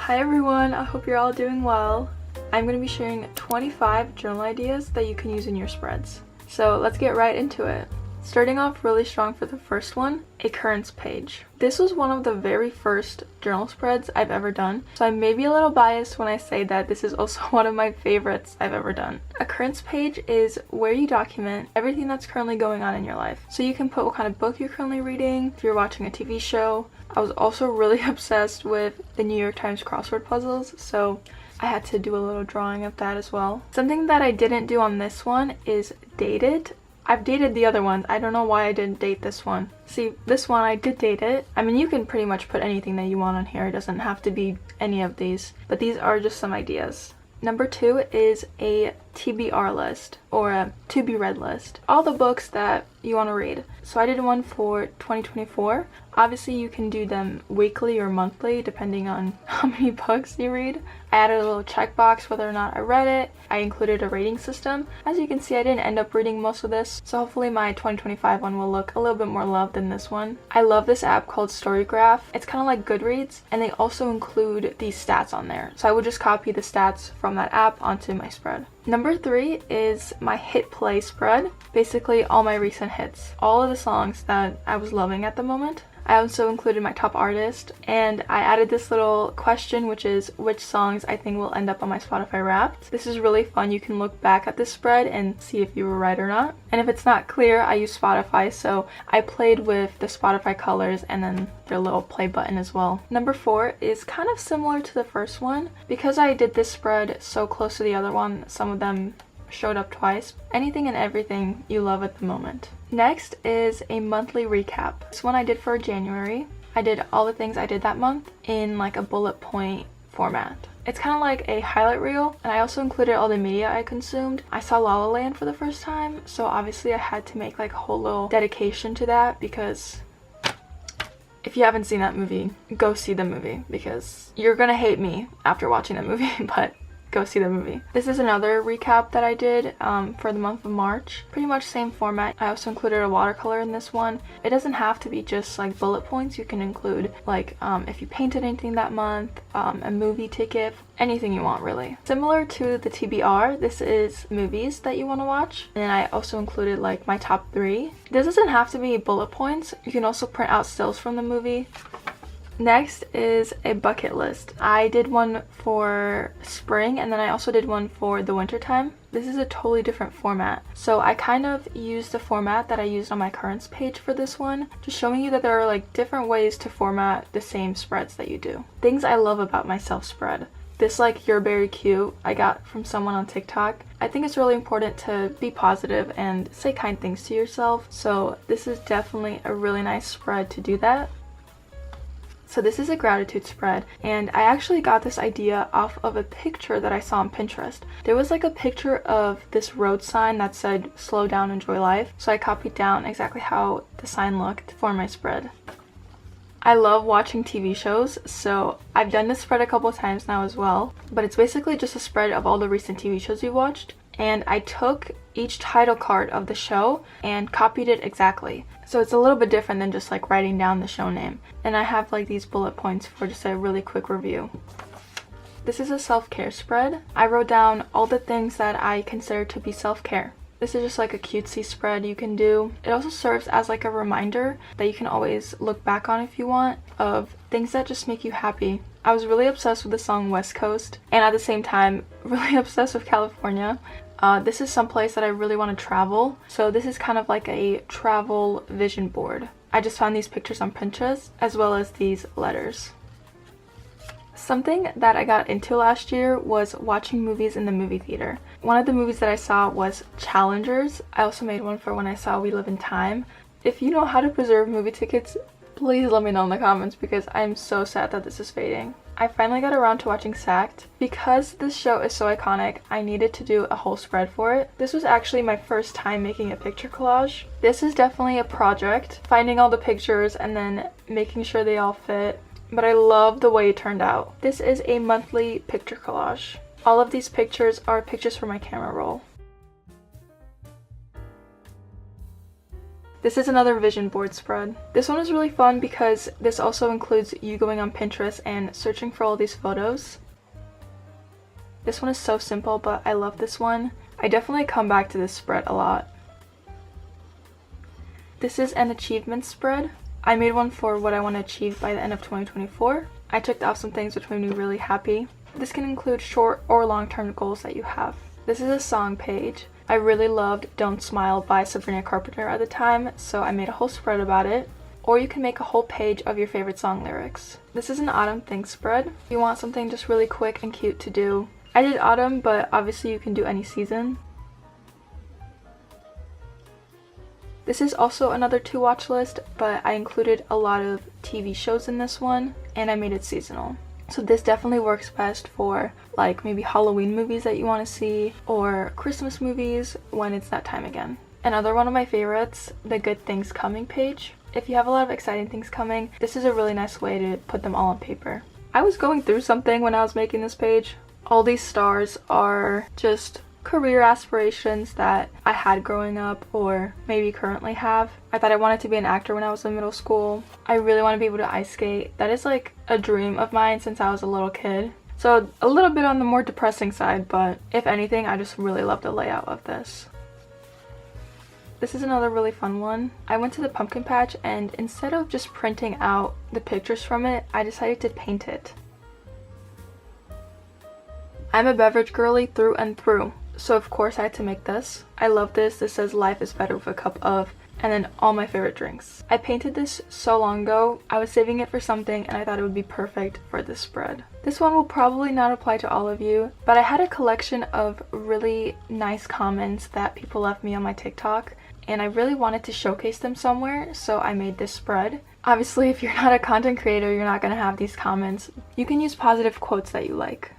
Hi everyone, I hope you're all doing well. I'm going to be sharing 25 journal ideas that you can use in your spreads. So let's get right into it. Starting off really strong for the first one, a currents page. This was one of the very first journal spreads I've ever done, so I may be a little biased when I say that this is also one of my favorites I've ever done. A currents page is where you document everything that's currently going on in your life. So you can put what kind of book you're currently reading, if you're watching a TV show. I was also really obsessed with the New York Times crossword puzzles, so I had to do a little drawing of that as well. Something that I didn't do on this one is date it. I've dated the other ones. I don't know why I didn't date this one. See, this one I did date it. I mean, you can pretty much put anything that you want on here. It doesn't have to be any of these, but these are just some ideas. Number 2 is a TBR list, or a to be read list. All the books that you want to read. So I did one for 2024. Obviously you can do them weekly or monthly depending on how many books you read. I added a little checkbox whether or not I read it. I included a rating system. As you can see, I didn't end up reading most of this, so hopefully my 2025 one will look a little bit more love than this one. I love this app called Storygraph. It's kind of like Goodreads, and they also include these stats on there. So I would just copy the stats from that app onto my spread. Number 3 is my hit play spread. Basically all my recent hits. All of the songs that I was loving at the moment. I also included my top artist, and I added this little question, which is which songs I think will end up on my Spotify Wrapped. This is really fun. You can look back at this spread and see if you were right or not. And if it's not clear, I use Spotify, so I played with the Spotify colors and then their little play button as well. Number 4 is kind of similar to the first one. Because I did this spread so close to the other one, some of them showed up twice. Anything and everything you love at the moment. Next is a monthly recap. This one I did for January. I did all the things I did that month in like a bullet point format. It's kind of like a highlight reel, and I also included all the media I consumed. I saw La La Land for the first time, so obviously I had to make like a whole little dedication to that, because if you haven't seen that movie, go see the movie, because you're gonna hate me after watching the movie, but go see the movie. This is another recap that I did for the month of March. Pretty much same format. I also included a watercolor in this one. It doesn't have to be just like bullet points. You can include like if you painted anything that month, a movie ticket, anything you want really. Similar to the TBR, this is movies that you want to watch. And then I also included like my top 3. This doesn't have to be bullet points. You can also print out stills from the movie. Next is a bucket list. I did one for spring, and then I also did one for the winter time. This is a totally different format. So I kind of used the format that I used on my currents page for this one, just showing you that there are like different ways to format the same spreads that you do. Things I love about my self spread. This like "you're very cute" I got from someone on TikTok. I think it's really important to be positive and say kind things to yourself. So this is definitely a really nice spread to do that. So this is a gratitude spread, and I actually got this idea off of a picture that I saw on Pinterest. There was like a picture of this road sign that said "slow down, enjoy life," so I copied down exactly how the sign looked for my spread. I love watching TV shows, so I've done this spread a couple times now as well, but it's basically just a spread of all the recent TV shows we watched, and I took each title card of the show and copied it exactly. So it's a little bit different than just like writing down the show name. And I have like these bullet points for just a really quick review. This is a self-care spread. I wrote down all the things that I consider to be self-care. This is just like a cutesy spread you can do. It also serves as like a reminder that you can always look back on if you want, of things that just make you happy. I was really obsessed with the song West Coast, and at the same time really obsessed with California. This is someplace that I really want to travel, so this is kind of like a travel vision board. I just found these pictures on Pinterest, as well as these letters. Something that I got into last year was watching movies in the movie theater. One of the movies that I saw was Challengers. I also made one for when I saw We Live in Time. If you know how to preserve movie tickets, please let me know in the comments, because I'm so sad that this is fading. I finally got around to watching Sacked. Because this show is so iconic, I needed to do a whole spread for it. This was actually my first time making a picture collage. This is definitely a project, finding all the pictures and then making sure they all fit, but I love the way it turned out. This is a monthly picture collage. All of these pictures are pictures for my camera roll. This is another vision board spread. This one is really fun because this also includes you going on Pinterest and searching for all these photos. This one is so simple, but I love this one. I definitely come back to this spread a lot. This is an achievement spread. I made one for what I want to achieve by the end of 2024. I checked off some things which made me really happy. This can include short or long-term goals that you have. This is a song page. I really loved Don't Smile by Sabrina Carpenter at the time, so I made a whole spread about it. Or you can make a whole page of your favorite song lyrics. This is an autumn things spread. If you want something just really quick and cute to do. I did autumn, but obviously you can do any season. This is also another to watch list, but I included a lot of TV shows in this one, and I made it seasonal. So this definitely works best for like maybe Halloween movies that you want to see, or Christmas movies when it's that time again. Another one of my favorites, the Good Things Coming page. If you have a lot of exciting things coming, this is a really nice way to put them all on paper. I was going through something when I was making this page. All these stars are just career aspirations that I had growing up or maybe currently have. I thought I wanted to be an actor when I was in middle school. I really want to be able to ice skate. That is like a dream of mine since I was a little kid. So a little bit on the more depressing side, but if anything, I just really love the layout of this. This is another really fun one. I went to the pumpkin patch and instead of just printing out the pictures from it, I decided to paint it. I'm a beverage girly through and through. So of course I had to make this. I love this. This says life is better with a cup of, and then all my favorite drinks. I painted this so long ago. I was saving it for something and I thought it would be perfect for this spread. This one will probably not apply to all of you, but I had a collection of really nice comments that people left me on my TikTok, and I really wanted to showcase them somewhere, so I made this spread. Obviously, if you're not a content creator, you're not gonna have these comments. You can use positive quotes that you like.